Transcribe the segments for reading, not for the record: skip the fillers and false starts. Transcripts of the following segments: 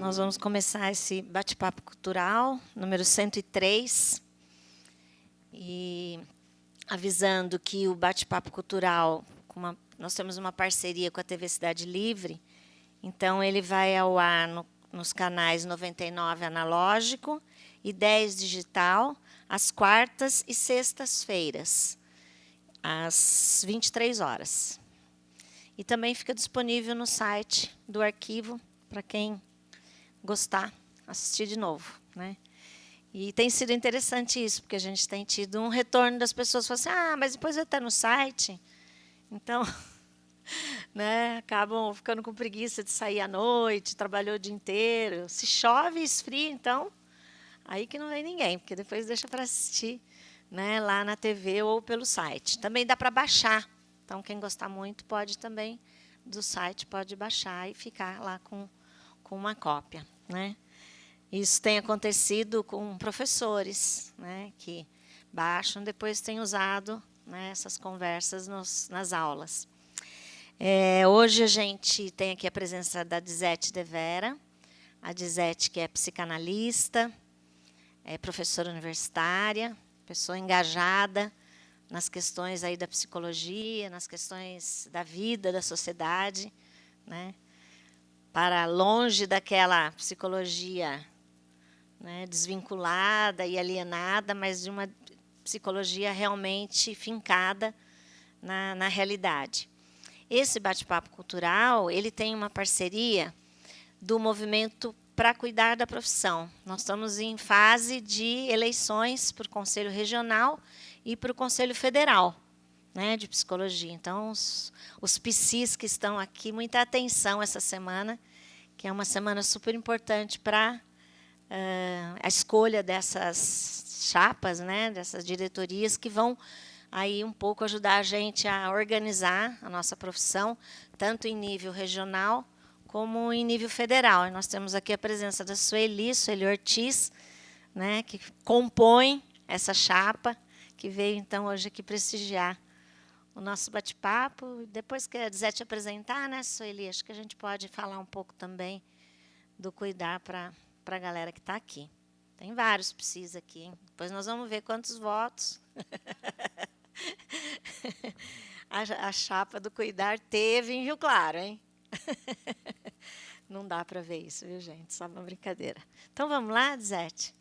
Nós vamos começar esse bate-papo cultural, número 103, e avisando que o bate-papo cultural, nós temos uma parceria com a TV Cidade Livre, então ele vai ao ar nos canais 99 analógico e 10 digital, às quartas e sextas-feiras, às 23 horas. E também fica disponível no site do arquivo, para quem gostar, assistir de novo, né? E tem sido interessante isso, porque a gente tem tido um retorno das pessoas falando assim, mas depois vai estar no site. Então, né, acabam ficando com preguiça de sair à noite, trabalhou o dia inteiro. Se chove e esfria, então, aí que não vem ninguém, porque depois deixa para assistir, né, lá na TV ou pelo site. Também dá para baixar. Então, quem gostar muito pode também, do site, pode baixar e ficar lá com uma cópia, né? Isso tem acontecido com professores, né, que baixam, depois têm usado, né, essas conversas nas aulas. Hoje a gente tem aqui a presença da Dizete De Vera, a Dizete que é psicanalista, é professora universitária, pessoa engajada nas questões aí da psicologia, nas questões da vida, da sociedade, né? Para longe daquela psicologia, né, desvinculada e alienada, mas de uma psicologia realmente fincada na realidade. Esse bate-papo cultural ele tem uma parceria do Movimento para Cuidar da Profissão. Nós estamos em fase de eleições para o Conselho Regional e para o Conselho Federal, né, de Psicologia. Então, os psis que estão aqui, muita atenção essa semana, que é uma semana super importante para a escolha dessas chapas, né, dessas diretorias que vão aí um pouco ajudar a gente a organizar a nossa profissão, tanto em nível regional como em nível federal. E nós temos aqui a presença da Sueli Ortiz, né, que compõe essa chapa, que veio então hoje aqui prestigiar o nosso bate-papo. Depois que a Dizete apresentar, né, Sueli, acho que a gente pode falar um pouco também do cuidar para a galera que está aqui. Tem vários psis aqui, hein? Depois nós vamos ver quantos votos a chapa do cuidar teve em Rio Claro, hein? Não dá para ver isso, viu, gente? Só uma brincadeira. Então, vamos lá, Dizete?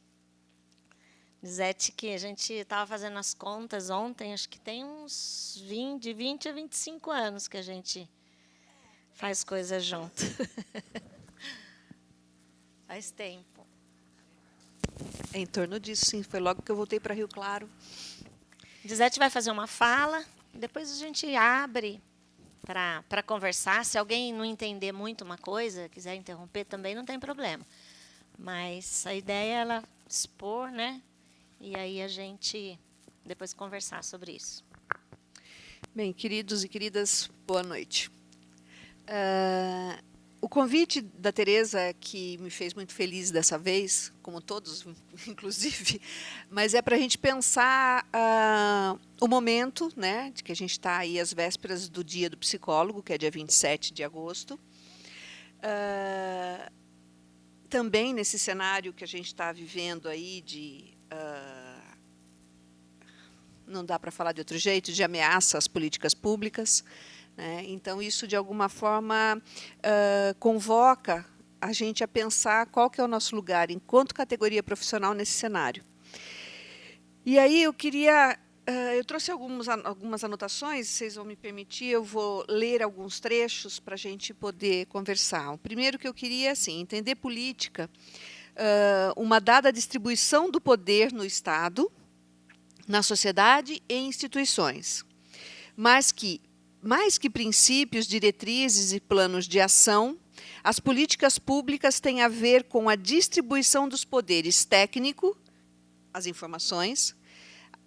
Dizete, que a gente estava fazendo as contas ontem, acho que tem uns 20 a 25 anos que a gente faz coisa junto. Faz tempo. É em torno disso, sim. Foi logo que eu voltei para Rio Claro. Dizete vai fazer uma fala, depois a gente abre para conversar. Se alguém não entender muito uma coisa, quiser interromper também, não tem problema. Mas a ideia é ela expor, né? E aí a gente depois conversar sobre isso. Bem, queridos e queridas, boa noite. O convite da Tereza, que me fez muito feliz dessa vez, como todos, inclusive, mas é para a gente pensar o momento, né, de que a gente está aí às vésperas do Dia do Psicólogo, que é dia 27 de agosto. Também nesse cenário que a gente está vivendo aí de... não dá para falar de outro jeito, de ameaça às políticas públicas. Né? Então, isso, de alguma forma, convoca a gente a pensar qual que é o nosso lugar enquanto categoria profissional nesse cenário. E aí eu queria... eu trouxe algumas anotações, se vocês vão me permitir, eu vou ler alguns trechos para a gente poder conversar. O primeiro que eu queria é assim, entender política, uma dada distribuição do poder no Estado, na sociedade e instituições, mas que, mais que princípios, diretrizes e planos de ação, as políticas públicas têm a ver com a distribuição dos poderes técnico, as informações,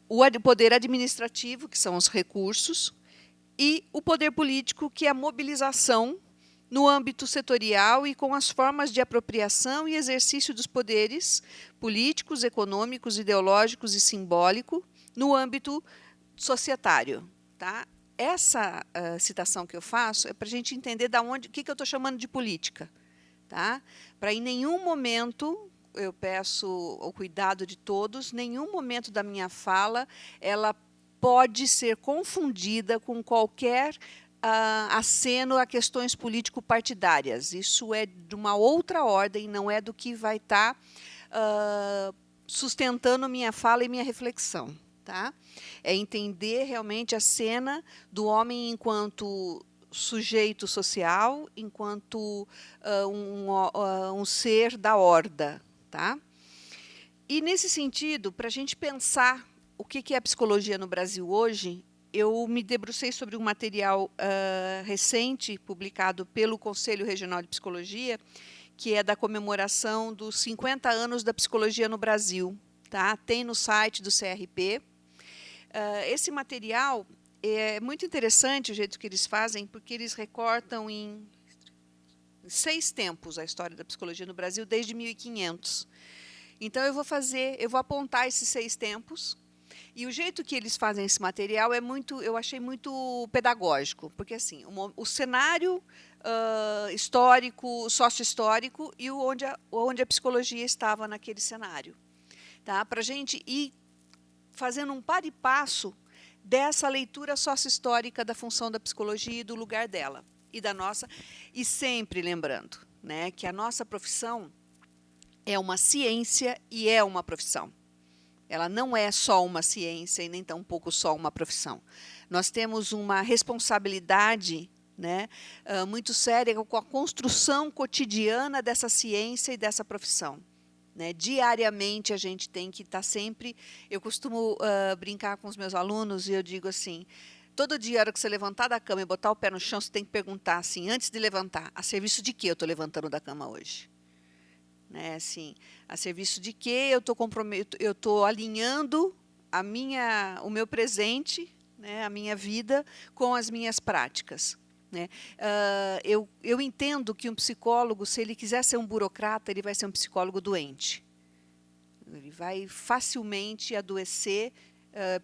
o poder administrativo, que são os recursos, e o poder político, que é a mobilização no âmbito setorial e com as formas de apropriação e exercício dos poderes políticos, econômicos, ideológicos e simbólico no âmbito societário. Tá? Essa citação que eu faço é para a gente entender da onde, o que eu estou chamando de política. tá? Para em nenhum momento, eu peço o cuidado de todos, nenhum momento da minha fala ela pode ser confundida com qualquer aceno a questões político-partidárias. Isso é de uma outra ordem, não é do que vai estar sustentando minha fala e minha reflexão. Tá? É entender realmente a cena do homem enquanto sujeito social, enquanto um ser da horda. Tá? E, nesse sentido, para a gente pensar o que é a psicologia no Brasil hoje, eu me debrucei sobre um material recente, publicado pelo Conselho Regional de Psicologia, que é da comemoração dos 50 anos da psicologia no Brasil. Tá? Tem no site do CRP. Esse material é muito interessante, o jeito que eles fazem, porque eles recortam em 6 tempos a história da psicologia no Brasil, desde 1500. Então, eu vou apontar esses 6 tempos, e o jeito que eles fazem esse material eu achei muito pedagógico, porque assim, o cenário histórico, sócio-histórico, e onde a psicologia estava naquele cenário. Tá? Para a gente ir fazendo um par e passo dessa leitura sócio-histórica da função da psicologia e do lugar dela, e da nossa, e sempre lembrando, né, que a nossa profissão é uma ciência e é uma profissão. Ela não é só uma ciência e nem tampouco só uma profissão. Nós temos uma responsabilidade, né, muito séria com a construção cotidiana dessa ciência e dessa profissão. Né? Diariamente a gente tem que estar sempre... Eu costumo brincar com os meus alunos e eu digo assim, todo dia, a hora que você levantar da cama e botar o pé no chão, você tem que perguntar assim, antes de levantar, a serviço de que eu estou levantando da cama hoje? Né? Assim, a serviço de que eu estou alinhando o meu presente, né, a minha vida, com as minhas práticas. Né? Eu entendo que um psicólogo, se ele quiser ser um burocrata, ele vai ser um psicólogo doente. Ele vai facilmente adoecer,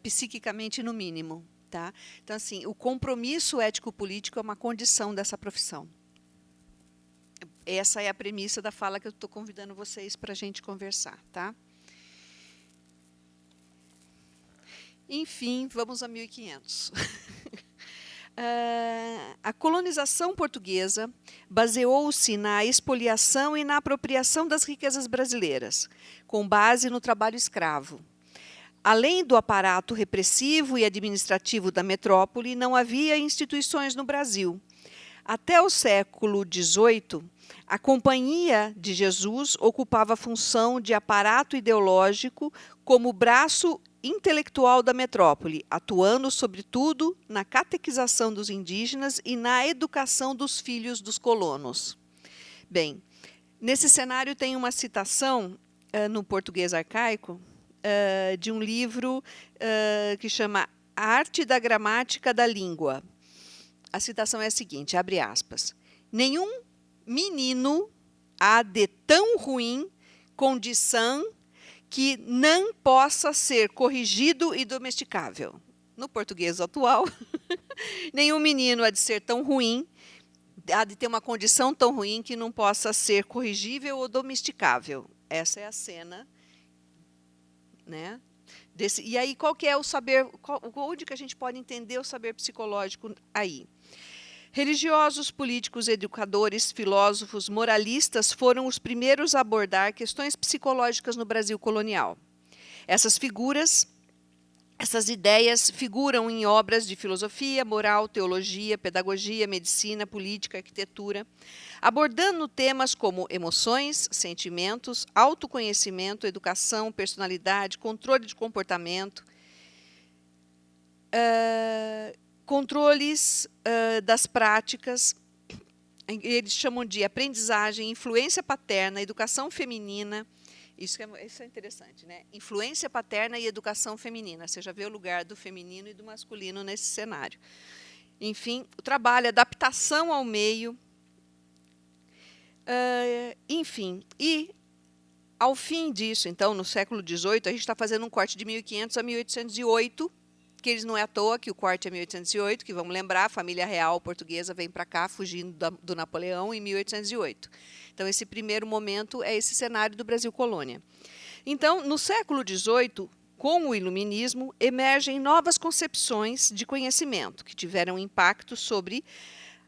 psiquicamente, no mínimo. Tá? Então, assim, o compromisso ético-político é uma condição dessa profissão. Essa é a premissa da fala que eu estou convidando vocês para a gente conversar. Tá? Enfim, vamos a 1500. A colonização portuguesa baseou-se na expoliação e na apropriação das riquezas brasileiras, com base no trabalho escravo. Além do aparato repressivo e administrativo da metrópole, não havia instituições no Brasil. Até o século XVIII, a Companhia de Jesus ocupava a função de aparato ideológico como braço intelectual da metrópole, atuando, sobretudo, na catequização dos indígenas e na educação dos filhos dos colonos. Bem, nesse cenário tem uma citação no português arcaico de um livro que chama A Arte da Gramática da Língua. A citação é a seguinte, abre aspas, nenhum menino há de tão ruim condição que não possa ser corrigido e domesticável. No português atual, nenhum menino há de ser tão ruim, há de ter uma condição tão ruim que não possa ser corrigível ou domesticável. Essa é a cena, né? E aí, qual que é o saber, onde que a gente pode entender o saber psicológico aí? Religiosos, políticos, educadores, filósofos, moralistas foram os primeiros a abordar questões psicológicas no Brasil colonial. Essas ideias figuram em obras de filosofia, moral, teologia, pedagogia, medicina, política, arquitetura, abordando temas como emoções, sentimentos, autoconhecimento, educação, personalidade, controle de comportamento, controles das práticas, eles chamam de aprendizagem, influência paterna, educação feminina. Isso é interessante, né? Influência paterna e educação feminina. Você já vê o lugar do feminino e do masculino nesse cenário. Enfim, o trabalho, adaptação ao meio. Enfim, e ao fim disso, então, no século XVIII, a gente está fazendo um corte de 1500 a 1808, que eles não é à toa que o corte é 1808, que vamos lembrar, a família real portuguesa vem para cá fugindo do Napoleão em 1808. Então, esse primeiro momento é esse cenário do Brasil colônia. Então, no século XVIII, com o iluminismo, emergem novas concepções de conhecimento que tiveram impacto sobre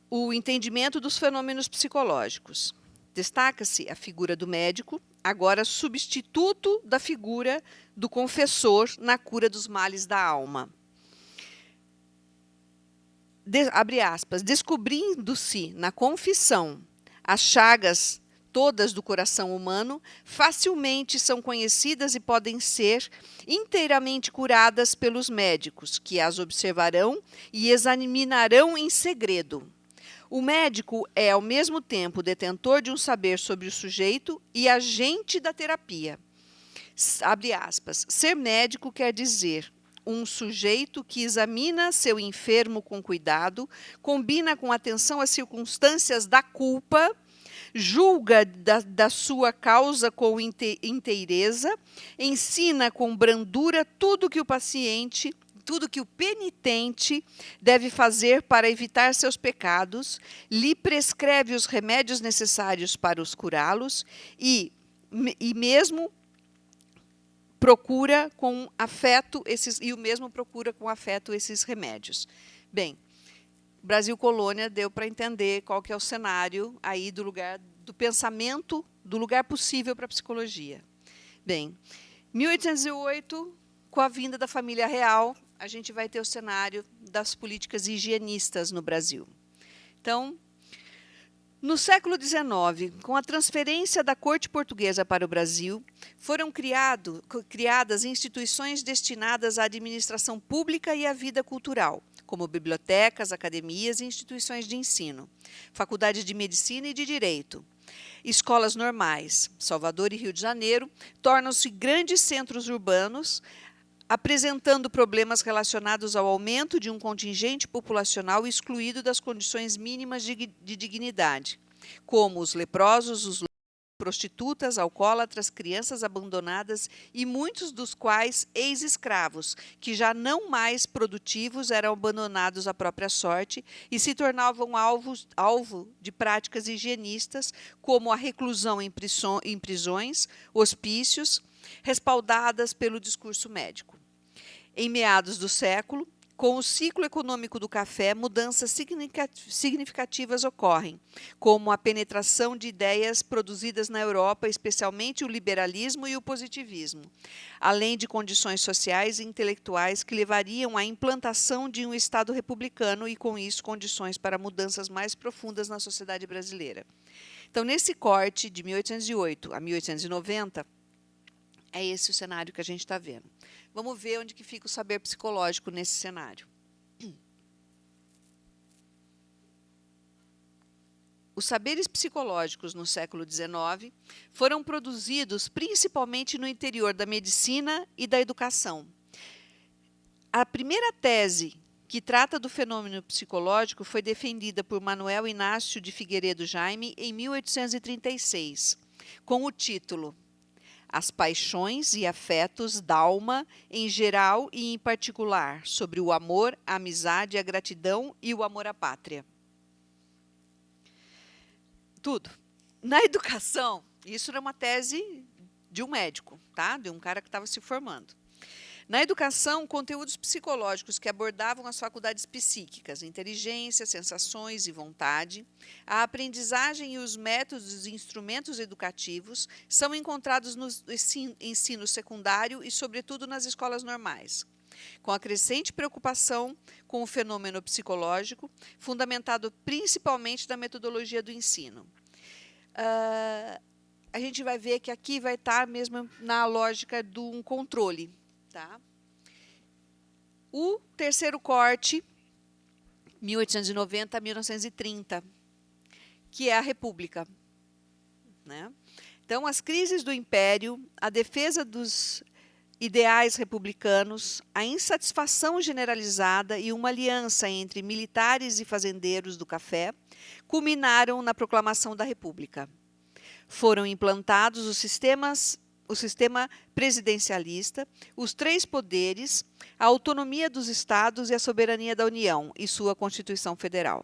o entendimento dos fenômenos psicológicos. Destaca-se a figura do médico, agora substituto da figura do confessor na cura dos males da alma. Abre aspas, descobrindo-se na confissão as chagas todas do coração humano, facilmente são conhecidas e podem ser inteiramente curadas pelos médicos, que as observarão e examinarão em segredo. O médico é, ao mesmo tempo, detentor de um saber sobre o sujeito e agente da terapia. Abre aspas, ser médico quer dizer um sujeito que examina seu enfermo com cuidado, combina com atenção as circunstâncias da culpa, julga da sua causa com inteireza, ensina com brandura tudo que o penitente deve fazer para evitar seus pecados, lhe prescreve os remédios necessários para os curá-los e mesmo procura com afeto esses remédios. Bem, Brasil colônia deu para entender qual que é o cenário aí do lugar do pensamento, do lugar possível para a psicologia. Bem, 1808, com a vinda da família real, a gente vai ter o cenário das políticas higienistas no Brasil. Então, no século XIX, com a transferência da corte portuguesa para o Brasil, foram criadas instituições destinadas à administração pública e à vida cultural, como bibliotecas, academias e instituições de ensino, faculdades de medicina e de direito. Escolas normais, Salvador e Rio de Janeiro, tornam-se grandes centros urbanos, apresentando problemas relacionados ao aumento de um contingente populacional excluído das condições mínimas de dignidade, como os leprosos, os prostitutas, alcoólatras, crianças abandonadas e muitos dos quais ex-escravos, que já não mais produtivos eram abandonados à própria sorte e se tornavam alvo de práticas higienistas, como a reclusão em prisões, hospícios, respaldadas pelo discurso médico. Em meados do século, com o ciclo econômico do café, mudanças significativas ocorrem, como a penetração de ideias produzidas na Europa, especialmente o liberalismo e o positivismo, além de condições sociais e intelectuais que levariam à implantação de um Estado republicano e, com isso, condições para mudanças mais profundas na sociedade brasileira. Então, nesse corte de 1808 a 1890, é esse o cenário que a gente está vendo. Vamos ver onde que fica o saber psicológico nesse cenário. Os saberes psicológicos no século XIX foram produzidos principalmente no interior da medicina e da educação. A primeira tese que trata do fenômeno psicológico foi defendida por Manuel Inácio de Figueiredo Jaime em 1836, com o título As paixões e afetos da alma, em geral e em particular, sobre o amor, a amizade, a gratidão e o amor à pátria. Tudo. Na educação, isso era uma tese de um médico, tá? De um cara que estava se formando. Na educação, conteúdos psicológicos que abordavam as faculdades psíquicas, inteligência, sensações e vontade, a aprendizagem e os métodos e instrumentos educativos são encontrados no ensino secundário e, sobretudo, nas escolas normais, com a crescente preocupação com o fenômeno psicológico, fundamentado principalmente na metodologia do ensino. A gente vai ver que aqui vai estar mesmo na lógica de um controle. Tá? O terceiro corte, 1890 a 1930, que é a República. Né? Então, as crises do Império, a defesa dos ideais republicanos, a insatisfação generalizada e uma aliança entre militares e fazendeiros do café culminaram na proclamação da República. Foram implantados os o sistema presidencialista, os três poderes, a autonomia dos estados e a soberania da União e sua Constituição Federal.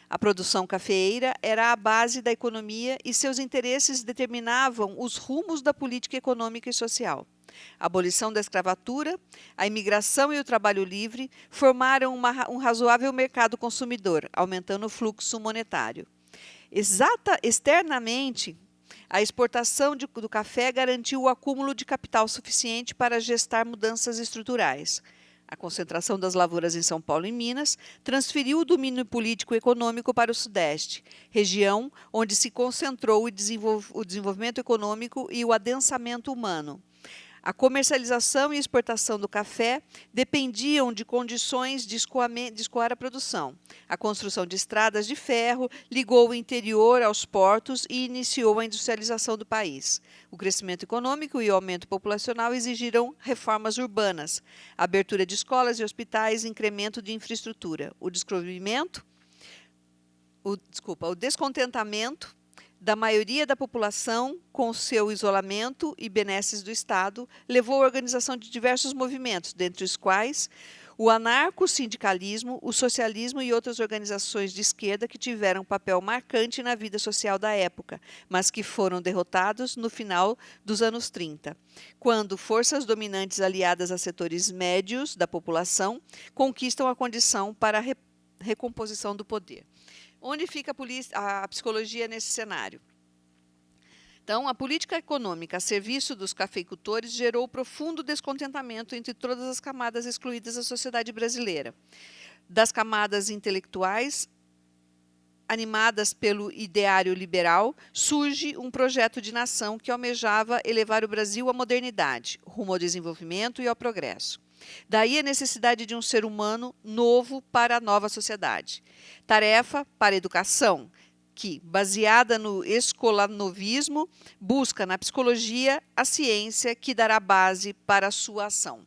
A produção cafeeira era a base da economia e seus interesses determinavam os rumos da política econômica e social. A abolição da escravatura, a imigração e o trabalho livre formaram um razoável mercado consumidor, aumentando o fluxo monetário. Externamente, a exportação do café garantiu o acúmulo de capital suficiente para gestar mudanças estruturais. A concentração das lavouras em São Paulo e Minas transferiu o domínio político e econômico para o Sudeste, região onde se concentrou o desenvolvimento econômico e o adensamento humano. A comercialização e exportação do café dependiam de condições de escoar a produção. A construção de estradas de ferro ligou o interior aos portos e iniciou a industrialização do país. O crescimento econômico e o aumento populacional exigiram reformas urbanas, abertura de escolas e hospitais, incremento de infraestrutura. O descontentamento da maioria da população com seu isolamento e benesses do Estado levou à organização de diversos movimentos, dentre os quais o anarco-sindicalismo, o socialismo e outras organizações de esquerda que tiveram um papel marcante na vida social da época, mas que foram derrotados no final dos anos 30, quando forças dominantes aliadas a setores médios da população conquistam a condição para a recomposição do poder. Onde fica a psicologia nesse cenário? Então, a política econômica a serviço dos cafeicultores gerou profundo descontentamento entre todas as camadas excluídas da sociedade brasileira. Das camadas intelectuais, animadas pelo ideário liberal, surge um projeto de nação que almejava elevar o Brasil à modernidade, rumo ao desenvolvimento e ao progresso. Daí a necessidade de um ser humano novo para a nova sociedade. Tarefa para a educação, que, baseada no escolanovismo, busca na psicologia a ciência que dará base para a sua ação.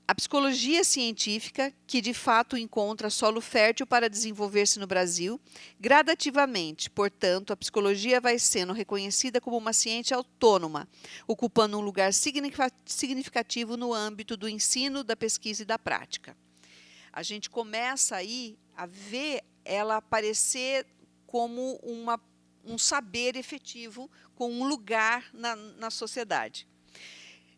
A psicologia científica, que de fato encontra solo fértil para desenvolver-se no Brasil, gradativamente, portanto, a psicologia vai sendo reconhecida como uma ciência autônoma, ocupando um lugar significativo no âmbito do ensino, da pesquisa e da prática. A gente começa aí a ver ela aparecer como um saber efetivo, com um lugar na sociedade.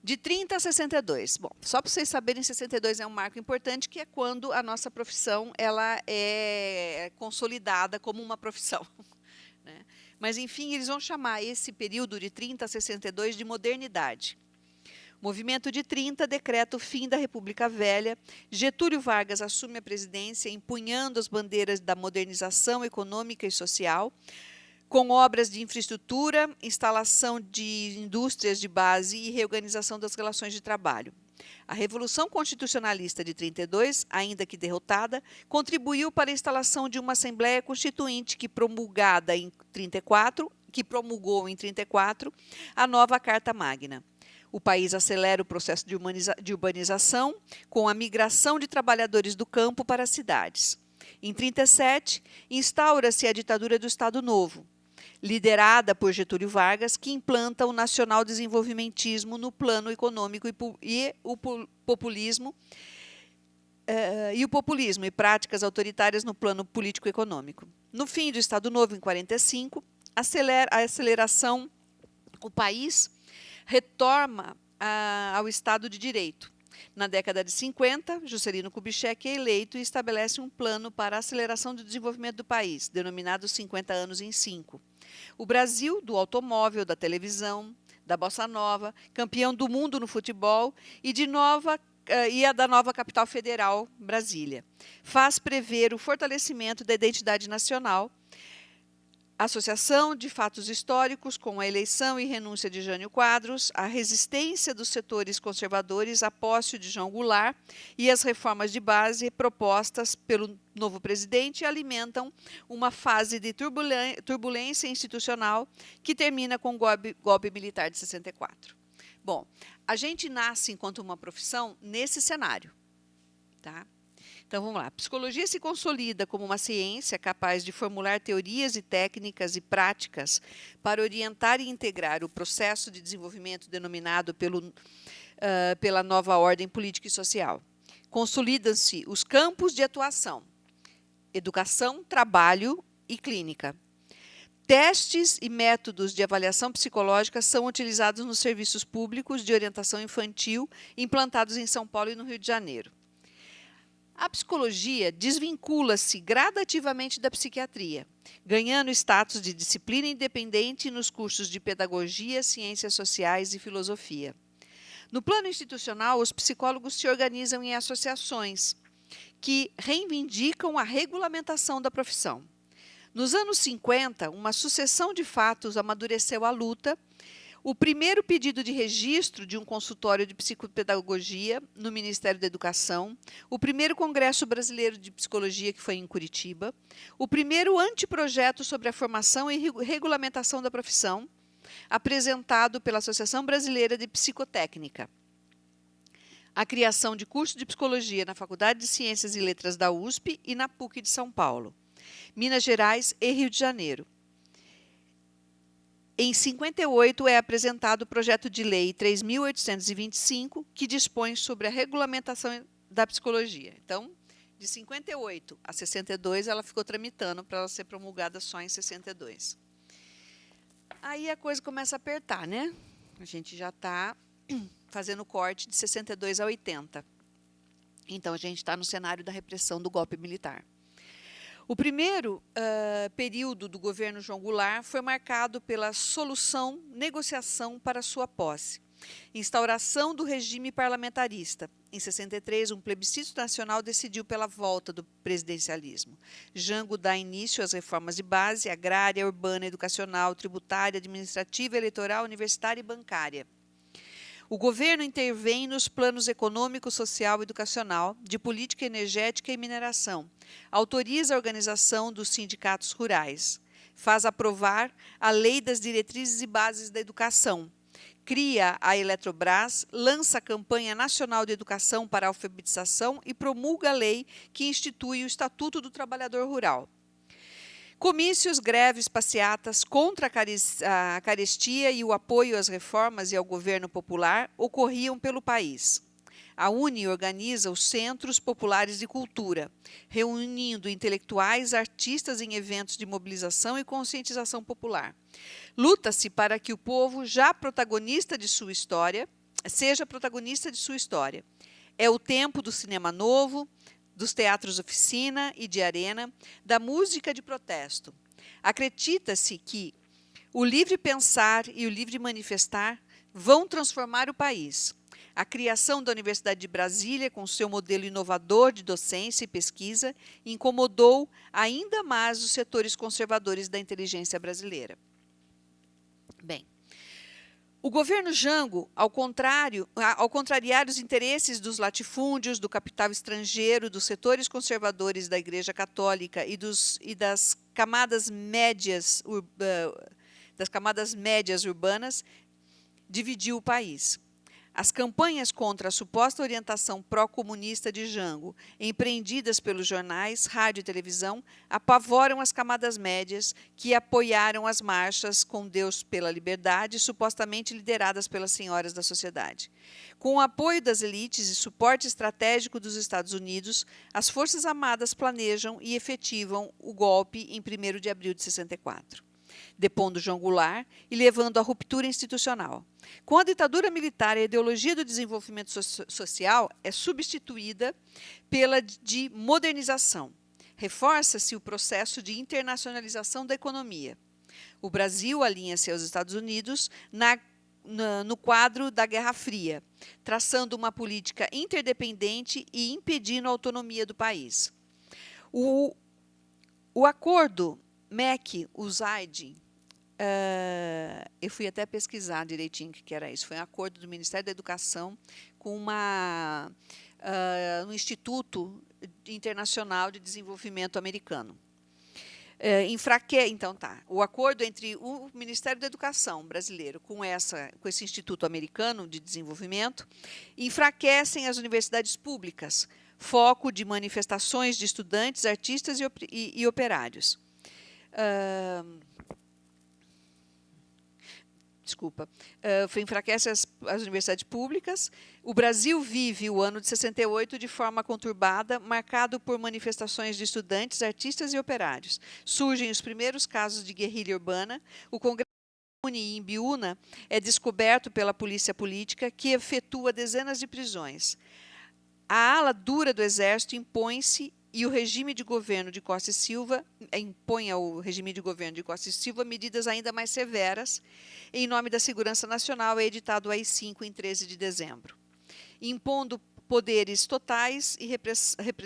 De 30 a 62. Bom, só para vocês saberem, 62 é um marco importante, que é quando a nossa profissão ela é consolidada como uma profissão. Né? Mas, enfim, eles vão chamar esse período de 30 a 62 de modernidade. O movimento de 30 decreta o fim da República Velha. Getúlio Vargas assume a presidência, empunhando as bandeiras da modernização econômica e social, com obras de infraestrutura, instalação de indústrias de base e reorganização das relações de trabalho. A Revolução Constitucionalista de 32, ainda que derrotada, contribuiu para a instalação de uma Assembleia Constituinte que promulgou em 34 a nova Carta Magna. O país acelera o processo de urbanização com a migração de trabalhadores do campo para as cidades. Em 37, instaura-se a ditadura do Estado Novo, liderada por Getúlio Vargas, que implanta o nacional-desenvolvimentismo no plano econômico e o populismo e práticas autoritárias no plano político-econômico. No fim do Estado Novo, em 45, o país retorna ao Estado de Direito. Na década de 50, Juscelino Kubitschek é eleito e estabelece um plano para a aceleração do desenvolvimento do país, denominado 50 anos em 5. O Brasil, do automóvel, da televisão, da bossa nova, campeão do mundo no futebol e da nova capital federal, Brasília, faz prever o fortalecimento da identidade nacional, associação de fatos históricos com a eleição e renúncia de Jânio Quadros, a resistência dos setores conservadores à posse de João Goulart e as reformas de base propostas pelo novo presidente alimentam uma fase de turbulência institucional que termina com o golpe militar de 64. Bom, a gente nasce enquanto uma profissão nesse cenário, tá? Então, vamos lá. A psicologia se consolida como uma ciência capaz de formular teorias e técnicas e práticas para orientar e integrar o processo de desenvolvimento denominado pela nova ordem política e social. Consolidam-se os campos de atuação: educação, trabalho e clínica. Testes e métodos de avaliação psicológica são utilizados nos serviços públicos de orientação infantil implantados em São Paulo e no Rio de Janeiro. A psicologia desvincula-se gradativamente da psiquiatria, ganhando status de disciplina independente nos cursos de pedagogia, ciências sociais e filosofia. No plano institucional, os psicólogos se organizam em associações que reivindicam a regulamentação da profissão. Nos anos 50, uma sucessão de fatos amadureceu a luta. O primeiro pedido de registro de um consultório de psicopedagogia no Ministério da Educação, o primeiro Congresso Brasileiro de Psicologia, que foi em Curitiba, o primeiro anteprojeto sobre a formação e regulamentação da profissão, apresentado pela Associação Brasileira de Psicotécnica. A criação de curso de psicologia na Faculdade de Ciências e Letras da USP e na PUC de São Paulo, Minas Gerais e Rio de Janeiro. Em 58 é apresentado o projeto de lei 3.825, que dispõe sobre a regulamentação da psicologia. Então, de 58 a 62, ela ficou tramitando para ela ser promulgada só em 62. Aí a coisa começa a apertar, né? A gente já está fazendo o corte de 62 a 80. Então, a gente está no cenário da repressão do golpe militar. O primeiro período do governo João Goulart foi marcado pela solução, negociação para sua posse, instauração do regime parlamentarista. Em 63, um plebiscito nacional decidiu pela volta do presidencialismo. Jango dá início às reformas de base, agrária, urbana, educacional, tributária, administrativa, eleitoral, universitária e bancária. O governo intervém nos planos econômico, social e educacional, de política energética e mineração, autoriza a organização dos sindicatos rurais, faz aprovar a Lei das Diretrizes e Bases da Educação, cria a Eletrobras, lança a Campanha Nacional de Educação para a Alfabetização e promulga a lei que institui o Estatuto do Trabalhador Rural. Comícios, greves, passeatas contra a carestia e o apoio às reformas e ao governo popular ocorriam pelo país. A UNE organiza os Centros Populares de Cultura, reunindo intelectuais, artistas em eventos de mobilização e conscientização popular. Luta-se para que o povo, já protagonista de sua história, seja protagonista de sua história. É o tempo do cinema novo, dos teatros oficina e de arena, da música de protesto. Acredita-se que o livre pensar e o livre manifestar vão transformar o país. A criação da Universidade de Brasília, com seu modelo inovador de docência e pesquisa, incomodou ainda mais os setores conservadores da inteligência brasileira. Bem, o governo Jango, ao contrariar os interesses dos latifúndios, do capital estrangeiro, dos setores conservadores da Igreja Católica e das camadas médias urbanas, dividiu o país. As campanhas contra a suposta orientação pró-comunista de Jango, empreendidas pelos jornais, rádio e televisão, apavoram as camadas médias que apoiaram as marchas com Deus pela liberdade, supostamente lideradas pelas senhoras da sociedade. Com o apoio das elites e suporte estratégico dos Estados Unidos, as Forças Armadas planejam e efetivam o golpe em 1º de abril de 64. Depondo João Goulart e levando à ruptura institucional. Com a ditadura militar, a ideologia do desenvolvimento social é substituída pela de modernização. Reforça-se o processo de internacionalização da economia. O Brasil alinha-se aos Estados Unidos no quadro da Guerra Fria, traçando uma política interdependente e impedindo a autonomia do país. O acordo MEC-USAID, eu fui até pesquisar direitinho o que era isso. Foi um acordo do Ministério da Educação com um Instituto Internacional de Desenvolvimento americano. Então, o acordo entre o Ministério da Educação brasileiro com esse Instituto Americano de Desenvolvimento enfraquecem as universidades públicas, foco de manifestações de estudantes, artistas e operários. Enfraquece as universidades públicas. O Brasil vive o ano de 68 de forma conturbada, marcado por manifestações de estudantes, artistas e operários. Surgem os primeiros casos de guerrilha urbana. O Congresso em Biúna é descoberto pela polícia política, que efetua dezenas de prisões. A ala dura do Exército impõe-se e o regime de governo de Costa e Silva impõe ao regime de governo de Costa e Silva medidas ainda mais severas. Em nome da segurança nacional, é editado o AI-5 em 13 de dezembro, impondo poderes totais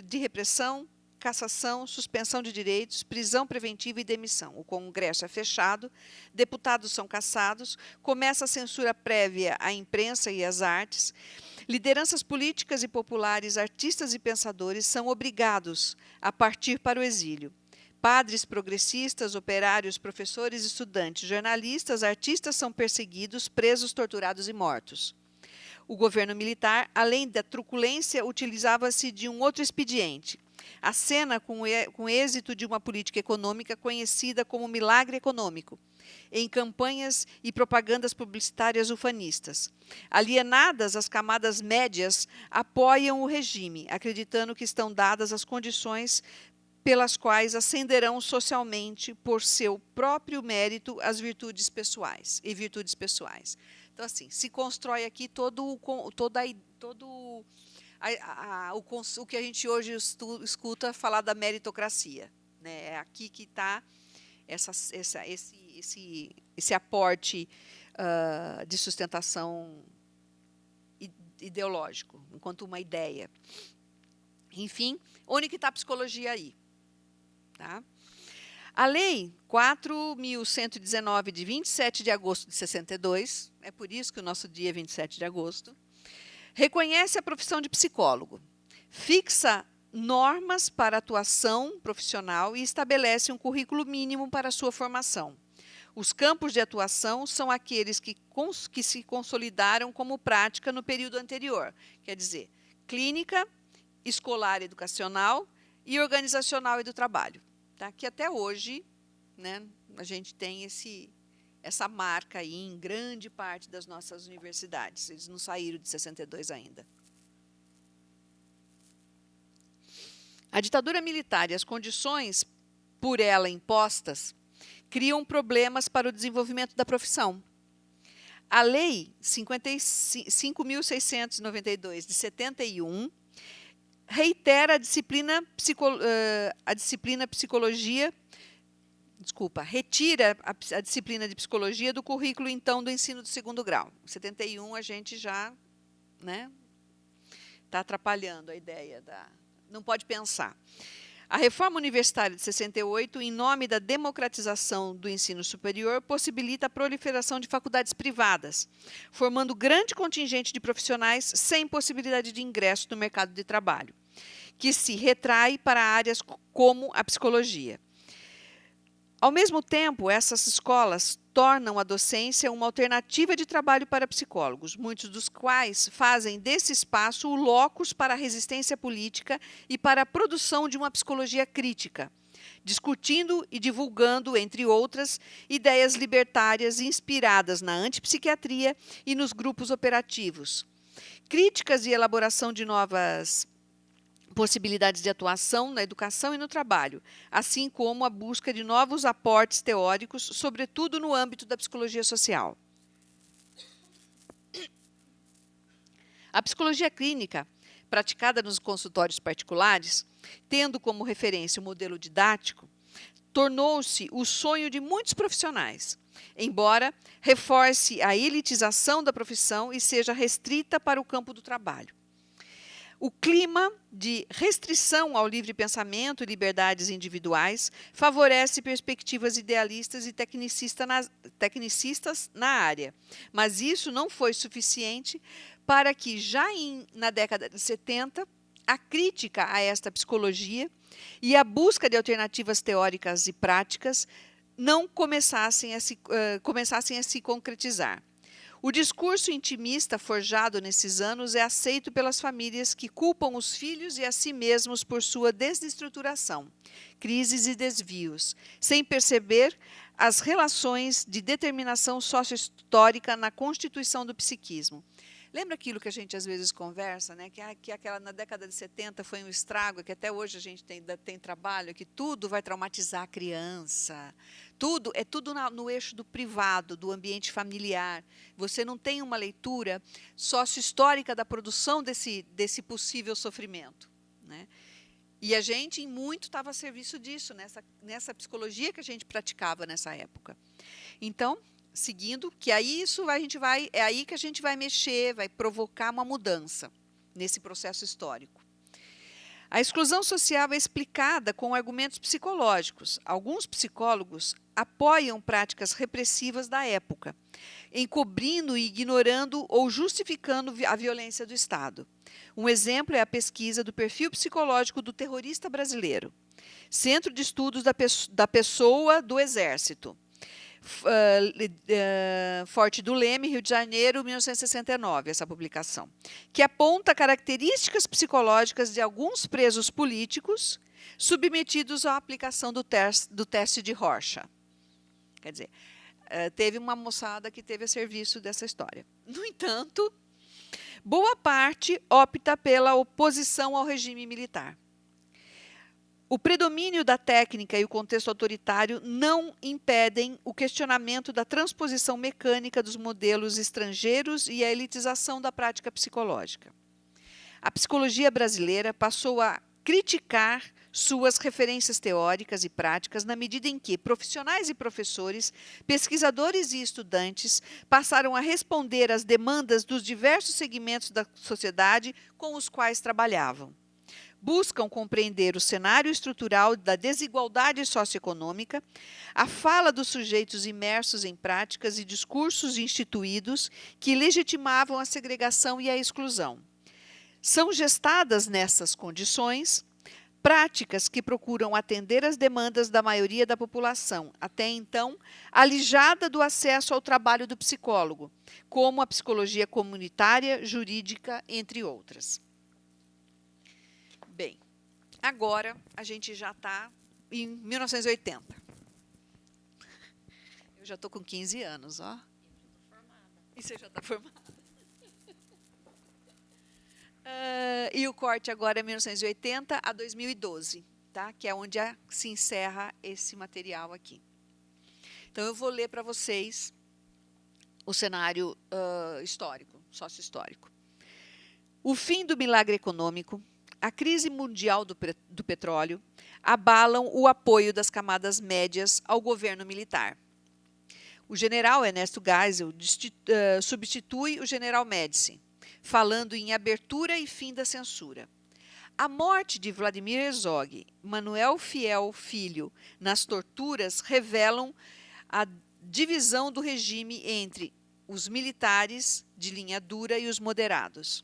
de repressão, cassação, suspensão de direitos, prisão preventiva e demissão. O Congresso é fechado, deputados são cassados, começa a censura prévia à imprensa e às artes. Lideranças políticas e populares, artistas e pensadores são obrigados a partir para o exílio. Padres progressistas, operários, professores, estudantes, jornalistas, artistas são perseguidos, presos, torturados e mortos. O governo militar, além da truculência, utilizava-se de um outro expediente. A cena com o êxito de uma política econômica conhecida como milagre econômico, em campanhas e propagandas publicitárias ufanistas. Alienadas, as camadas médias apoiam o regime, acreditando que estão dadas as condições pelas quais ascenderão socialmente por seu próprio mérito as virtudes pessoais. Então, assim, se constrói aqui o que a gente hoje escuta falar da meritocracia, né? É aqui que está esse aporte de sustentação ideológico, enquanto uma ideia. Enfim, onde que está a psicologia aí? Tá? A Lei 4.119, de 27 de agosto de 62, é por isso que o nosso dia é 27 de agosto, reconhece a profissão de psicólogo, fixa normas para atuação profissional e estabelece um currículo mínimo para a sua formação. Os campos de atuação são aqueles que se consolidaram como prática no período anterior, quer dizer, clínica, escolar educacional e organizacional e do trabalho. Tá? Que até hoje, né, a gente tem essa marca aí em grande parte das nossas universidades. Eles não saíram de 62 ainda. A ditadura militar e as condições por ela impostas criam problemas para o desenvolvimento da profissão. A Lei 5.692, de 71, reitera retira a disciplina de psicologia do currículo, então, do ensino do segundo grau. Em 71, a gente já, né, está atrapalhando a ideia não pode pensar. A reforma universitária de 68, em nome da democratização do ensino superior, possibilita a proliferação de faculdades privadas, formando grande contingente de profissionais sem possibilidade de ingresso no mercado de trabalho, que se retrai para áreas como a psicologia. Ao mesmo tempo, essas escolas tornam a docência uma alternativa de trabalho para psicólogos, muitos dos quais fazem desse espaço o locus para a resistência política e para a produção de uma psicologia crítica, discutindo e divulgando, entre outras, ideias libertárias inspiradas na antipsiquiatria e nos grupos operativos. Críticas e elaboração de novas possibilidades de atuação na educação e no trabalho, assim como a busca de novos aportes teóricos, sobretudo no âmbito da psicologia social. A psicologia clínica, praticada nos consultórios particulares, tendo como referência o modelo didático, tornou-se o sonho de muitos profissionais, embora reforce a elitização da profissão e seja restrita para o campo do trabalho. O clima de restrição ao livre pensamento e liberdades individuais favorece perspectivas idealistas e tecnicistas na área, mas isso não foi suficiente para que, já na década de 70, a crítica a esta psicologia e a busca de alternativas teóricas e práticas não começassem a se concretizar. O discurso intimista forjado nesses anos é aceito pelas famílias que culpam os filhos e a si mesmos por sua desestruturação, crises e desvios, sem perceber as relações de determinação sociohistórica na constituição do psiquismo. Lembra aquilo que a gente às vezes conversa, né? Que aquela na década de 70 foi um estrago, que até hoje a gente tem trabalho, que tudo vai traumatizar a criança. Tudo no eixo do privado, do ambiente familiar. Você não tem uma leitura sócio-histórica da produção desse possível sofrimento, né? E a gente, em muito, estava a serviço disso, nessa psicologia que a gente praticava nessa época. Então, seguindo, que aí é aí que a gente vai mexer, vai provocar uma mudança nesse processo histórico. A exclusão social é explicada com argumentos psicológicos. Alguns psicólogos apoiam práticas repressivas da época, encobrindo e ignorando ou justificando a violência do Estado. Um exemplo é a pesquisa do perfil psicológico do terrorista brasileiro, Centro de Estudos da Pessoa do Exército, Forte do Leme, Rio de Janeiro, 1969, essa publicação, que aponta características psicológicas de alguns presos políticos submetidos à aplicação do teste de Rorschach. Quer dizer, teve uma moçada que teve a serviço dessa história. No entanto, boa parte opta pela oposição ao regime militar. O predomínio da técnica e o contexto autoritário não impedem o questionamento da transposição mecânica dos modelos estrangeiros e a elitização da prática psicológica. A psicologia brasileira passou a criticar suas referências teóricas e práticas na medida em que profissionais e professores, pesquisadores e estudantes passaram a responder às demandas dos diversos segmentos da sociedade com os quais trabalhavam. Buscam compreender o cenário estrutural da desigualdade socioeconômica, a fala dos sujeitos imersos em práticas e discursos instituídos que legitimavam a segregação e a exclusão. São gestadas nessas condições práticas que procuram atender às demandas da maioria da população, até então alijada do acesso ao trabalho do psicólogo, como a psicologia comunitária, jurídica, entre outras. Bem, agora a gente já está em 1980. Eu já estou com 15 anos, ó. E você já está formada. E o corte agora é 1980 a 2012, tá? Que é onde se encerra esse material aqui. Então, eu vou ler para vocês o cenário histórico, sócio-histórico. O fim do milagre econômico, a crise mundial do petróleo abalam o apoio das camadas médias ao governo militar. O general Ernesto Geisel substitui o general Médici, falando em abertura e fim da censura. A morte de Vladimir Herzog, Manuel Fiel Filho, nas torturas, revelam a divisão do regime entre os militares de linha dura e os moderados.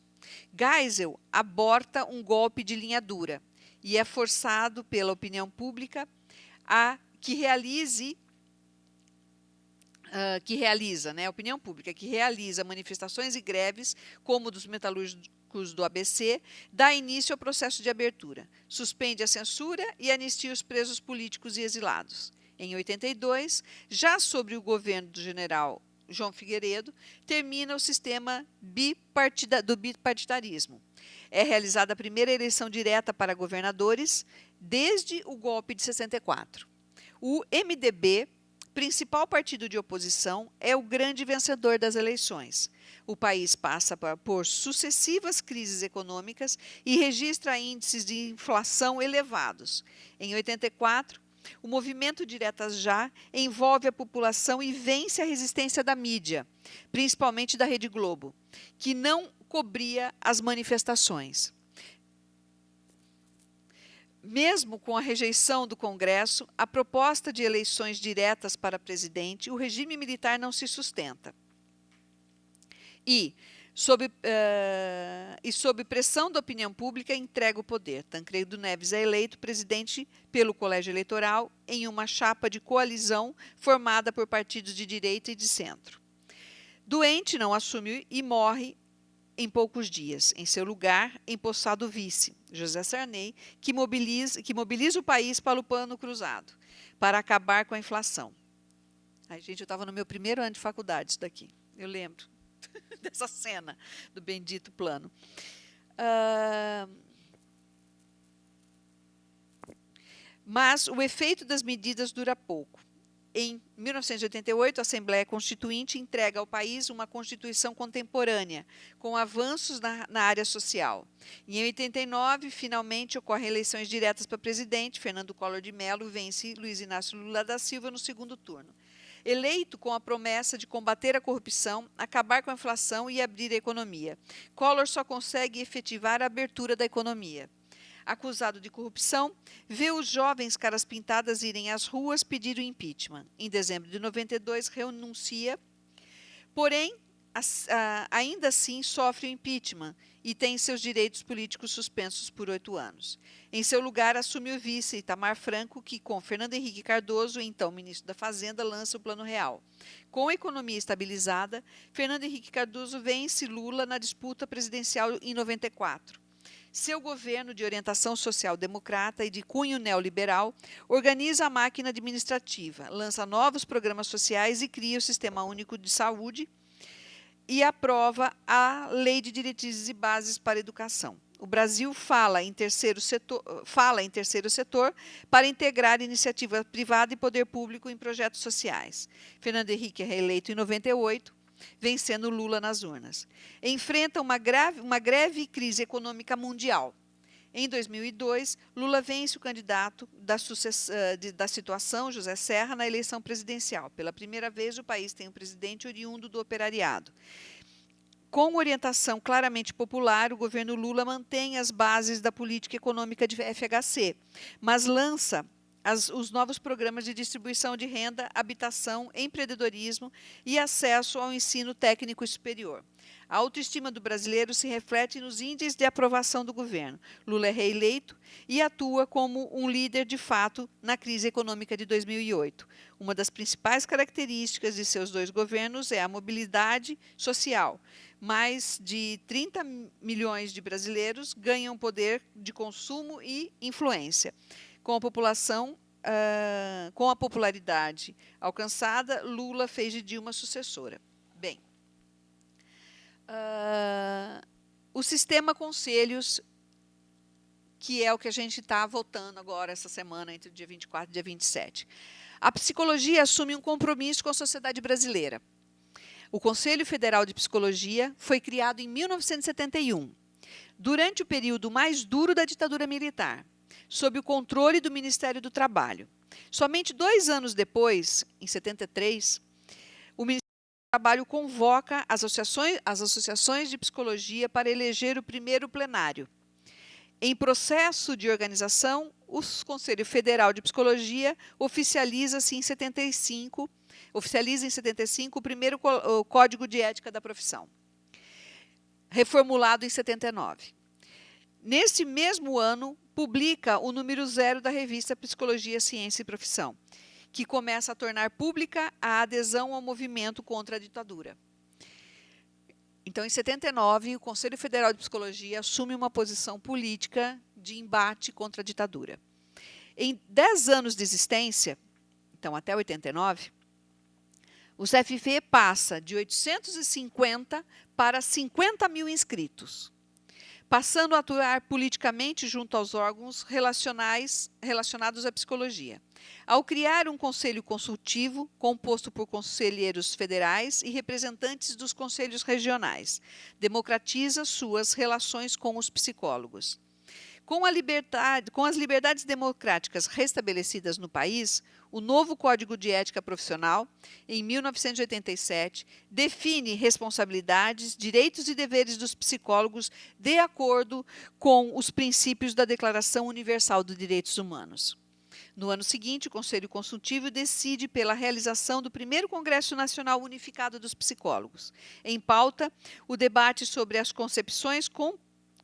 Geisel aborta um golpe de linha dura e é forçado pela opinião pública a que realiza manifestações e greves, como dos metalúrgicos do ABC, dá início ao processo de abertura, suspende a censura e anistia os presos políticos e exilados. Em 82, já sob o governo do general João Figueiredo, termina o sistema do bipartidarismo. É realizada a primeira eleição direta para governadores desde o golpe de 64. O MDB, principal partido de oposição, é o grande vencedor das eleições. O país passa por sucessivas crises econômicas e registra índices de inflação elevados. Em 84, o movimento Diretas Já envolve a população e vence a resistência da mídia, principalmente da Rede Globo, que não cobria as manifestações. Mesmo com a rejeição do Congresso, a proposta de eleições diretas para presidente, o regime militar não se sustenta. Sob pressão da opinião pública, entrega o poder. Tancredo Neves é eleito presidente pelo Colégio Eleitoral em uma chapa de coalizão formada por partidos de direita e de centro. Doente, não assume e morre em poucos dias. Em seu lugar, empossado o vice, José Sarney, que mobiliza o país para o plano cruzado, para acabar com a inflação. Ai, gente, eu estava no meu primeiro ano de faculdade, isso daqui. Eu lembro dessa cena do bendito plano. Mas o efeito das medidas dura pouco. Em 1988, a Assembleia Constituinte entrega ao país uma Constituição contemporânea, com avanços na área social. E em 89, finalmente, ocorrem eleições diretas para presidente. Fernando Collor de Mello vence Luiz Inácio Lula da Silva no segundo turno. Eleito com a promessa de combater a corrupção, acabar com a inflação e abrir a economia, Collor só consegue efetivar a abertura da economia. Acusado de corrupção, vê os jovens caras pintadas irem às ruas pedir o impeachment. Em dezembro de 92, renuncia, porém, ainda assim sofre o impeachment e tem seus direitos políticos suspensos por 8 anos. Em seu lugar, assume o vice Itamar Franco, que, com Fernando Henrique Cardoso, então ministro da Fazenda, lança o Plano Real. Com a economia estabilizada, Fernando Henrique Cardoso vence Lula na disputa presidencial em 94. Seu governo, de orientação social-democrata e de cunho neoliberal, organiza a máquina administrativa, lança novos programas sociais e cria o Sistema Único de Saúde e aprova a Lei de Diretrizes e Bases para a Educação. O Brasil fala em terceiro setor para integrar iniciativa privada e poder público em projetos sociais. Fernando Henrique é reeleito em 98, vencendo Lula nas urnas. Enfrenta uma grave crise econômica mundial. Em 2002, Lula vence o candidato da situação, José Serra, na eleição presidencial. Pela primeira vez, o país tem um presidente oriundo do operariado. Com orientação claramente popular, o governo Lula mantém as bases da política econômica de FHC, mas lança os novos programas de distribuição de renda, habitação, empreendedorismo e acesso ao ensino técnico superior. A autoestima do brasileiro se reflete nos índices de aprovação do governo. Lula é reeleito e atua como um líder de fato na crise econômica de 2008. Uma das principais características de seus dois governos é a mobilidade social. Mais de 30 milhões de brasileiros ganham poder de consumo e influência. Com a popularidade alcançada, Lula fez de Dilma sucessora. Bem, o sistema conselhos, que é o que a gente está votando agora essa semana, entre o dia 24 e o dia 27. A psicologia assume um compromisso com a sociedade brasileira. O Conselho Federal de Psicologia foi criado em 1971, durante o período mais duro da ditadura militar, sob o controle do Ministério do Trabalho. Somente 2 anos depois, em 73, o Ministério do Trabalho convoca as associações de psicologia para eleger o primeiro plenário. Em processo de organização, o Conselho Federal de Psicologia oficializa em 75 o primeiro Código de Ética da Profissão, reformulado em 79. Nesse mesmo ano, publica o número 0 da revista Psicologia, Ciência e Profissão, que começa a tornar pública a adesão ao movimento contra a ditadura. Então, em 79, o Conselho Federal de Psicologia assume uma posição política de embate contra a ditadura. Em 10 anos de existência, então até 89, o CFV passa de 850 para 50 mil inscritos, passando a atuar politicamente junto aos órgãos relacionados à psicologia. Ao criar um conselho consultivo, composto por conselheiros federais e representantes dos conselhos regionais, democratiza suas relações com os psicólogos. Com as liberdades democráticas restabelecidas no país, o novo Código de Ética Profissional, em 1987, define responsabilidades, direitos e deveres dos psicólogos de acordo com os princípios da Declaração Universal dos Direitos Humanos. No ano seguinte, o Conselho Consultivo decide pela realização do primeiro Congresso Nacional Unificado dos Psicólogos. Em pauta, o debate sobre as concepções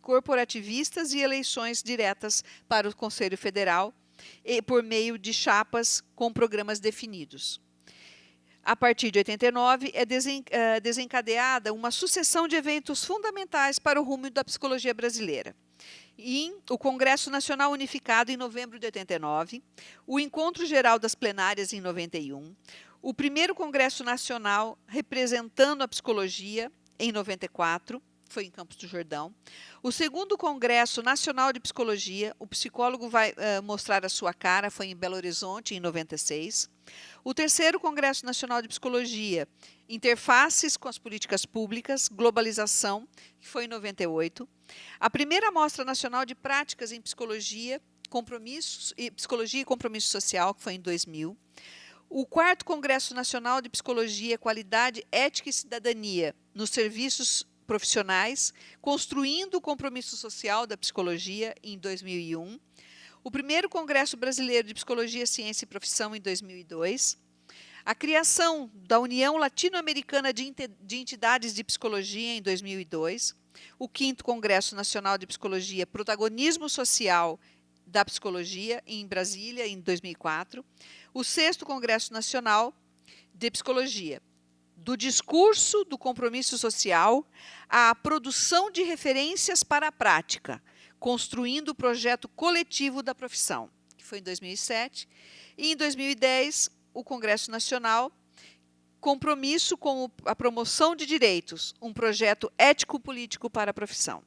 corporativistas e eleições diretas para o Conselho Federal, por meio de chapas com programas definidos. A partir de 89, é desencadeada uma sucessão de eventos fundamentais para o rumo da psicologia brasileira. O Congresso Nacional Unificado, em novembro de 89, o Encontro Geral das Plenárias, em 91, o primeiro Congresso Nacional representando a psicologia, em 94, foi em Campos do Jordão. O segundo Congresso Nacional de Psicologia, o psicólogo vai mostrar a sua cara, foi em Belo Horizonte, em 96. O terceiro Congresso Nacional de Psicologia, Interfaces com as Políticas Públicas, Globalização, que foi em 98. A primeira Mostra Nacional de Práticas em Psicologia, Psicologia e Compromisso Social, que foi em 2000. O quarto Congresso Nacional de Psicologia, Qualidade, Ética e Cidadania nos Serviços Profissionais, Construindo o Compromisso Social da Psicologia, em 2001. O primeiro Congresso Brasileiro de Psicologia, Ciência e Profissão, em 2002. A criação da União Latino-Americana de Entidades de Psicologia, em 2002. O quinto Congresso Nacional de Psicologia, Protagonismo Social da Psicologia, em Brasília, em 2004. O sexto Congresso Nacional de Psicologia, do discurso do compromisso social à produção de referências para a prática, construindo o projeto coletivo da profissão, que foi em 2007. E em 2010, o Congresso Nacional, Compromisso com a Promoção de Direitos, um projeto ético-político para a profissão.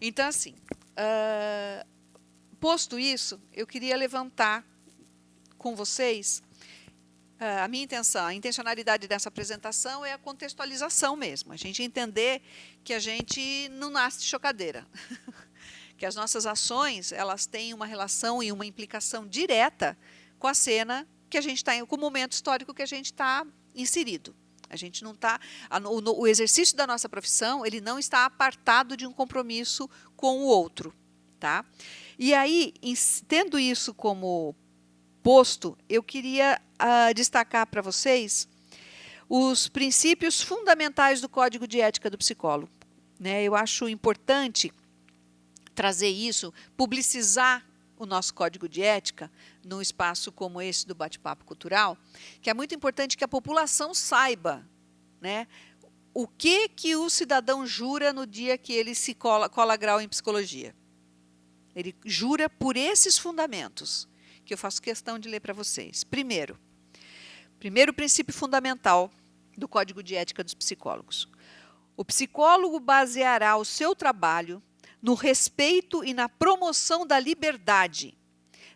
Então, assim, posto isso, eu queria levantar com vocês a minha intenção, a intencionalidade dessa apresentação é a contextualização mesmo, a gente entender que a gente não nasce de chocadeira, que as nossas ações elas têm uma relação e uma implicação direta com a cena que a gente está, com o momento histórico que a gente está inserido. A gente não está, o exercício da nossa profissão ele não está apartado de um compromisso com o outro, tá? E aí, tendo isso como posto, eu queria destacar para vocês os princípios fundamentais do Código de Ética do Psicólogo. Eu acho importante trazer isso, publicizar o nosso Código de Ética num espaço como esse do Bate-Papo Cultural, que é muito importante que a população saiba, o que o cidadão jura no dia que ele se cola grau em psicologia. Ele jura por esses fundamentos, que eu faço questão de ler para vocês. Primeiro princípio fundamental do Código de Ética dos Psicólogos. O psicólogo baseará o seu trabalho no respeito e na promoção da liberdade,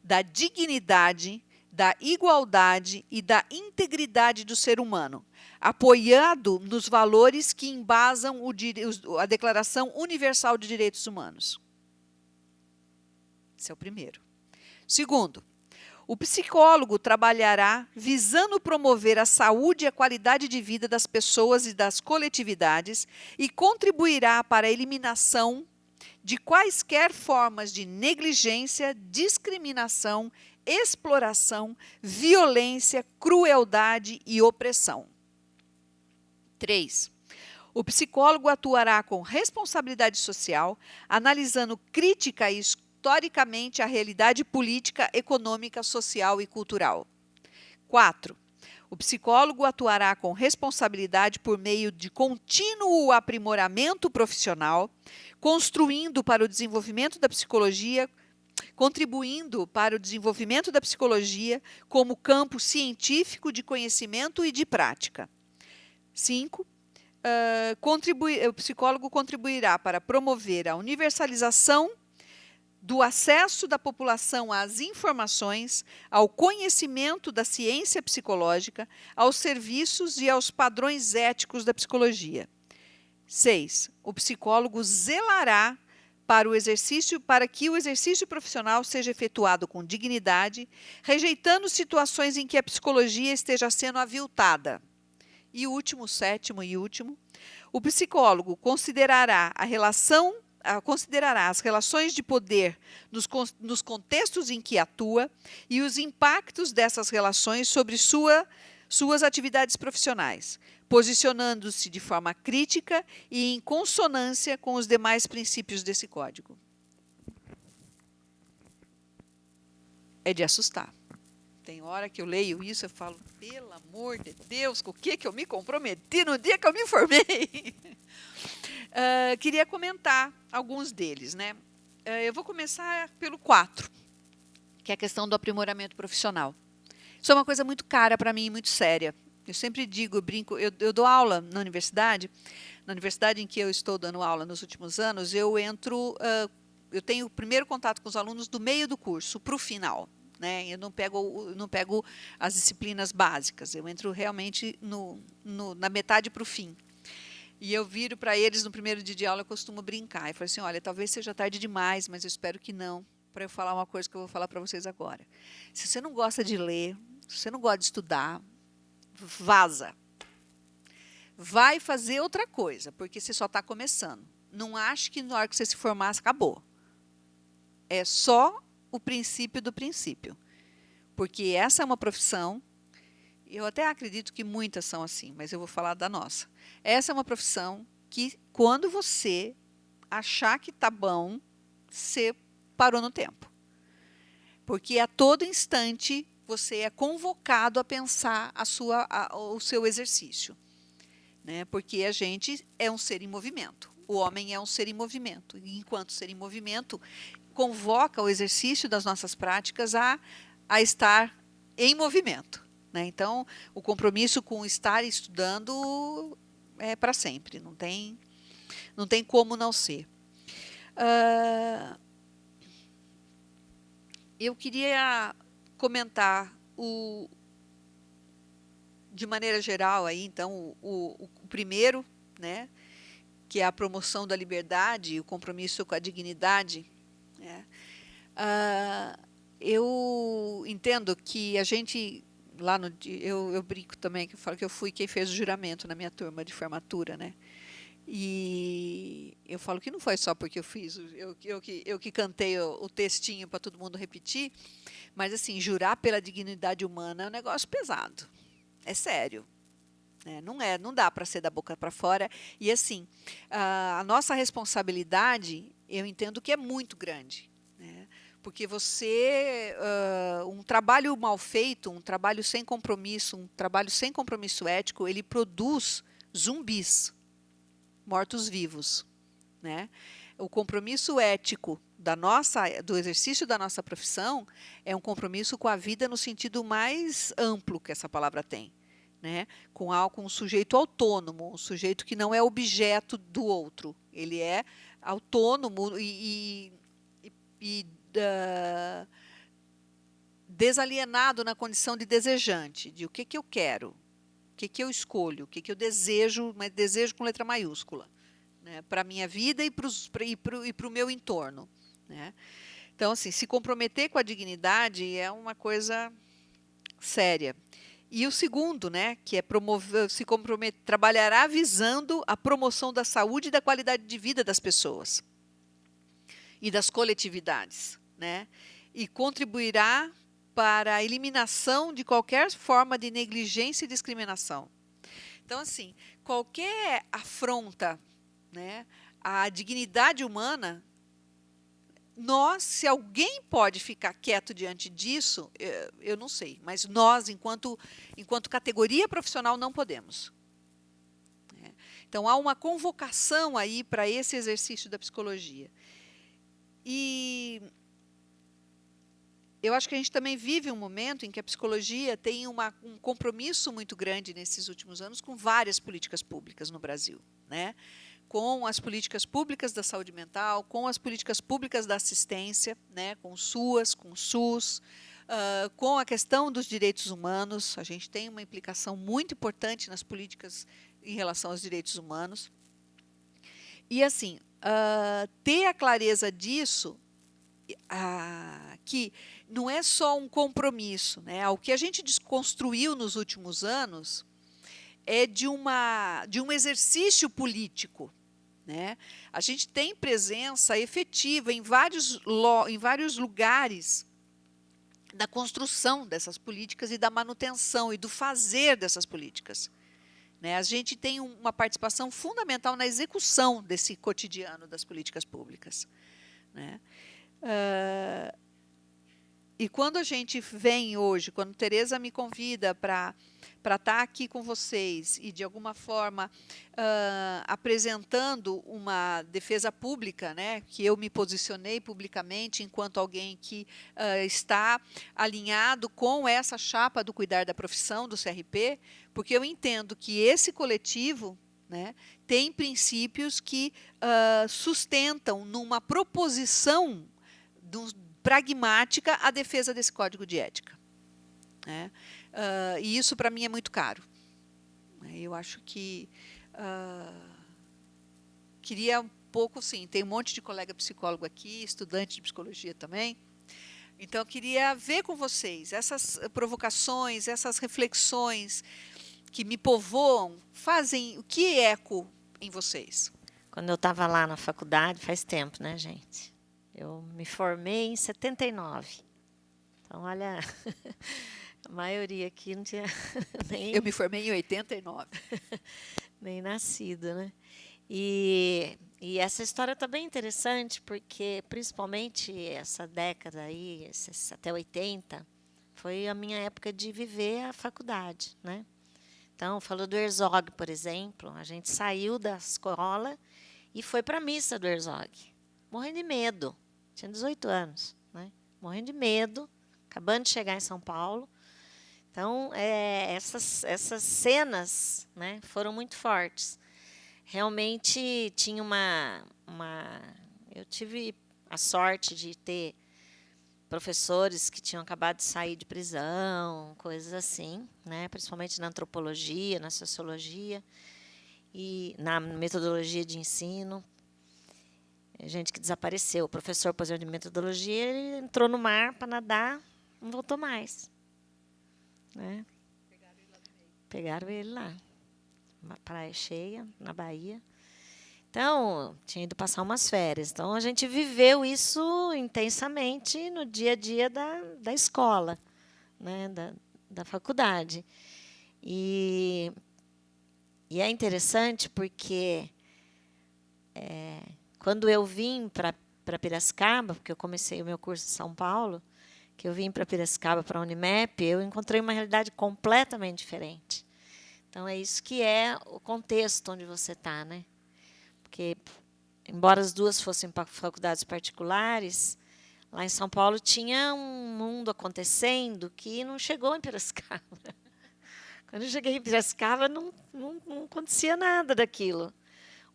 da dignidade, da igualdade e da integridade do ser humano, apoiado nos valores que embasam a Declaração Universal de Direitos Humanos. Esse é o primeiro. Segundo, o psicólogo trabalhará visando promover a saúde e a qualidade de vida das pessoas e das coletividades e contribuirá para a eliminação de quaisquer formas de negligência, discriminação, exploração, violência, crueldade e opressão. 3. O psicólogo atuará com responsabilidade social, analisando crítica e historicamente a realidade política, econômica, social e cultural. 4. O psicólogo atuará com responsabilidade por meio de contínuo aprimoramento profissional, contribuindo para o desenvolvimento da psicologia como campo científico de conhecimento e de prática. 5. O psicólogo contribuirá para promover a universalização do acesso da população às informações, ao conhecimento da ciência psicológica, aos serviços e aos padrões éticos da psicologia. 6. O psicólogo zelará para que o exercício profissional seja efetuado com dignidade, rejeitando situações em que a psicologia esteja sendo aviltada. E último, sétimo e último, o psicólogo considerará as relações de poder nos contextos em que atua e os impactos dessas relações sobre suas atividades profissionais, posicionando-se de forma crítica e em consonância com os demais princípios desse código. É de assustar, Tem hora que eu leio isso e falo, pelo amor de Deus, com o que eu me comprometi no dia que eu me formei? Queria comentar alguns deles, né? Eu vou começar pelo 4, que é a questão do aprimoramento profissional. Isso é uma coisa muito cara para mim, muito séria. Eu sempre digo, eu brinco, eu dou aula na universidade em que eu estou dando aula nos últimos anos, eu tenho o primeiro contato com os alunos do meio do curso para o final. Né? Eu não pego as disciplinas básicas, eu entro realmente na metade para o fim. E eu viro para eles no primeiro dia de aula, eu costumo brincar. E falo assim, olha, talvez seja tarde demais, mas eu espero que não, para eu falar uma coisa que eu vou falar para vocês agora. Se você não gosta de ler, se você não gosta de estudar, vaza. Vai fazer outra coisa, porque você só está começando. Não ache que na hora que você se formar, acabou. É só o princípio do princípio. Porque essa é uma profissão, eu até acredito que muitas são assim, mas eu vou falar da nossa. Essa é uma profissão que, quando você achar que está bom, você parou no tempo. Porque a todo instante você é convocado a pensar o seu exercício. Né? Porque a gente é um ser em movimento. O homem é um ser em movimento. E, enquanto ser em movimento, convoca o exercício das nossas práticas a estar em movimento. Né? Então, o compromisso com estar estudando é para sempre. Não tem como não ser. Eu queria comentar de maneira geral aí, então, o primeiro, né, que é a promoção da liberdade, o compromisso com a dignidade. Né? Eu entendo que a gente lá no eu brinco também, que eu falo que eu fui quem fez o juramento na minha turma de formatura, né? E eu falo que não foi só porque eu fiz, eu que cantei o textinho para todo mundo repetir, mas assim, jurar pela dignidade humana é um negócio pesado, é sério. Não dá para ser da boca para fora. E assim, a nossa responsabilidade, eu entendo que é muito grande. Né? Porque um trabalho mal feito, um trabalho sem compromisso ético, ele produz zumbis, mortos-vivos. Né? O compromisso ético do exercício da nossa profissão é um compromisso com a vida no sentido mais amplo que essa palavra tem. Né? Com um sujeito autônomo, um sujeito que não é objeto do outro. Ele é autônomo e desalienado na condição de desejante, de o que eu quero, o que eu escolho, o que eu desejo, mas desejo com letra maiúscula, né? Para a minha vida e para o meu entorno. Né? Então, assim, se comprometer com a dignidade é uma coisa séria. E o segundo, né, que é trabalhará visando a promoção da saúde e da qualidade de vida das pessoas e das coletividades, né, e contribuirá para a eliminação de qualquer forma de negligência e discriminação. Então, assim, qualquer afronta, né, à dignidade humana, se alguém pode ficar quieto diante disso, eu não sei, mas nós, enquanto categoria profissional, não podemos. Então, há uma convocação aí para esse exercício da psicologia. E eu acho que a gente também vive um momento em que a psicologia tem um compromisso muito grande nesses últimos anos com várias políticas públicas no Brasil, né? Com as políticas públicas da saúde mental, com as políticas públicas da assistência, né, com o SUAS, com o SUS, com a questão dos direitos humanos. A gente tem uma implicação muito importante nas políticas em relação aos direitos humanos. E, assim, ter a clareza disso, que não é só um compromisso. Né? O que a gente desconstruiu nos últimos anos é de um exercício político. Né? A gente tem presença efetiva em vários lugares da construção dessas políticas e da manutenção e do fazer dessas políticas. Né? A gente tem uma participação fundamental na execução desse cotidiano das políticas públicas. Né? E quando a gente vem hoje, quando Tereza me convida para estar aqui com vocês e, de alguma forma, apresentando uma defesa pública, né, que eu me posicionei publicamente enquanto alguém que está alinhado com essa chapa do cuidar da profissão, do CRP, porque eu entendo que esse coletivo, né, tem princípios que sustentam numa proposição pragmática a defesa desse código de ética, né? E isso para mim é muito caro. Eu acho que queria um pouco, sim, tem um monte de colega psicólogo aqui, estudante de psicologia também, então eu queria ver com vocês essas provocações, essas reflexões que me povoam, fazem o que eco em vocês? Quando eu estava lá na faculdade, faz tempo, né, gente? Eu me formei em 79. Então, olha, a maioria aqui não tinha nem... Eu me formei em 89. nem nascido, né? E essa história está bem interessante, porque, principalmente, essa década aí, até 80, foi a minha época de viver a faculdade, né? Então, falou do Herzog, por exemplo, a gente saiu da escola e foi para a missa do Herzog, morrendo de medo. Tinha 18 anos, né? Morrendo de medo, acabando de chegar em São Paulo. Então, essas cenas, né, foram muito fortes. Realmente tinha eu tive a sorte de ter professores que tinham acabado de sair de prisão, coisas assim, né, principalmente na antropologia, na sociologia e na metodologia de ensino. Gente que desapareceu. O professor, por exemplo, de metodologia, ele entrou no mar para nadar, não voltou mais. Né? Pegaram ele lá. Uma praia cheia, na Bahia. Então, tinha ido passar umas férias. Então, a gente viveu isso intensamente no dia a dia da escola, né? da faculdade. E é interessante porque... quando eu vim para Piracicaba, porque eu comecei o meu curso em São Paulo, que eu vim para Piracicaba, para a Unimep, eu encontrei uma realidade completamente diferente. Então, é isso que é o contexto onde você está, né? Porque, embora as duas fossem faculdades particulares, lá em São Paulo tinha um mundo acontecendo que não chegou em Piracicaba. Quando eu cheguei em Piracicaba, não acontecia nada daquilo.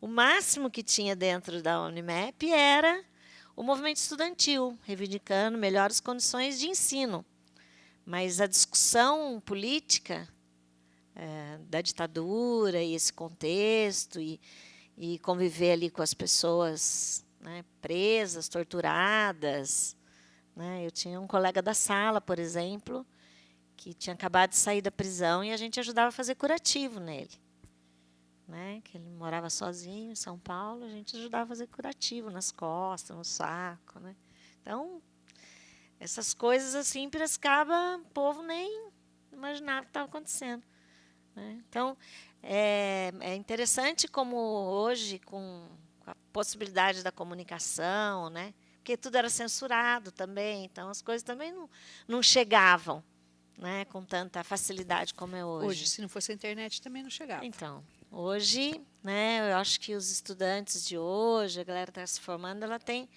O máximo que tinha dentro da Unimep era o movimento estudantil, reivindicando melhores condições de ensino. Mas a discussão política da ditadura e esse contexto, e conviver ali com as pessoas, né, presas, torturadas. Né? Eu tinha um colega da sala, por exemplo, que tinha acabado de sair da prisão e a gente ajudava a fazer curativo nele. Né, que ele morava sozinho em São Paulo, a gente ajudava a fazer curativo nas costas, no saco. Né? Então, essas coisas assim, em Piracicaba, o povo nem imaginava o que estava acontecendo. Né? Então, é interessante como hoje, com a possibilidade da comunicação, né? Porque tudo era censurado também, então as coisas também não chegavam, né, com tanta facilidade como é hoje. Hoje, se não fosse a internet, também não chegava. Então, hoje, né, eu acho que os estudantes de hoje, a galera que está se formando, ela tem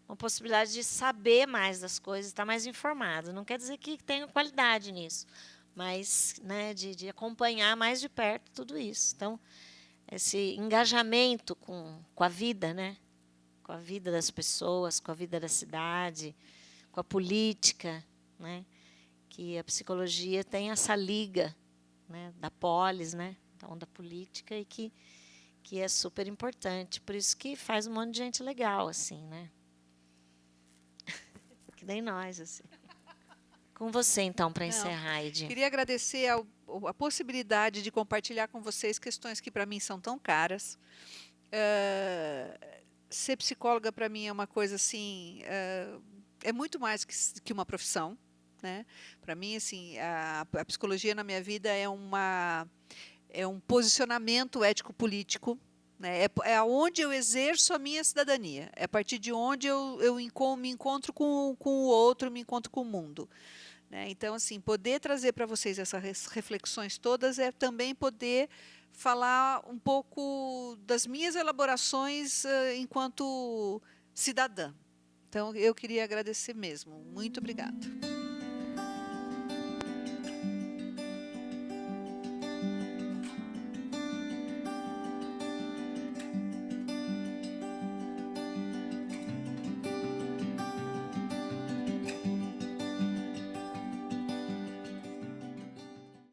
uma possibilidade de saber mais das coisas, estar mais informada. Não quer dizer que tenha qualidade nisso, mas, né, de acompanhar mais de perto tudo isso. Então, esse engajamento com a vida, né, com a vida das pessoas, com a vida da cidade, com a política, né, que a psicologia tem essa liga, né, da polis, né, então, da política, e que é super importante. Por isso que faz um monte de gente legal, assim, né? Que nem nós, assim. Com você, então, para encerrar, Edi. Queria agradecer a possibilidade de compartilhar com vocês questões que para mim são tão caras. Ser psicóloga para mim é uma coisa assim, é muito mais que uma profissão, né? Para mim, assim, a psicologia na minha vida é um posicionamento ético-político, né? É onde eu exerço a minha cidadania, é a partir de onde me encontro com o outro, me encontro com o mundo. Né? Então, assim, poder trazer para vocês essas reflexões todas é também poder falar um pouco das minhas elaborações enquanto cidadã. Então, eu queria agradecer mesmo. Muito obrigada.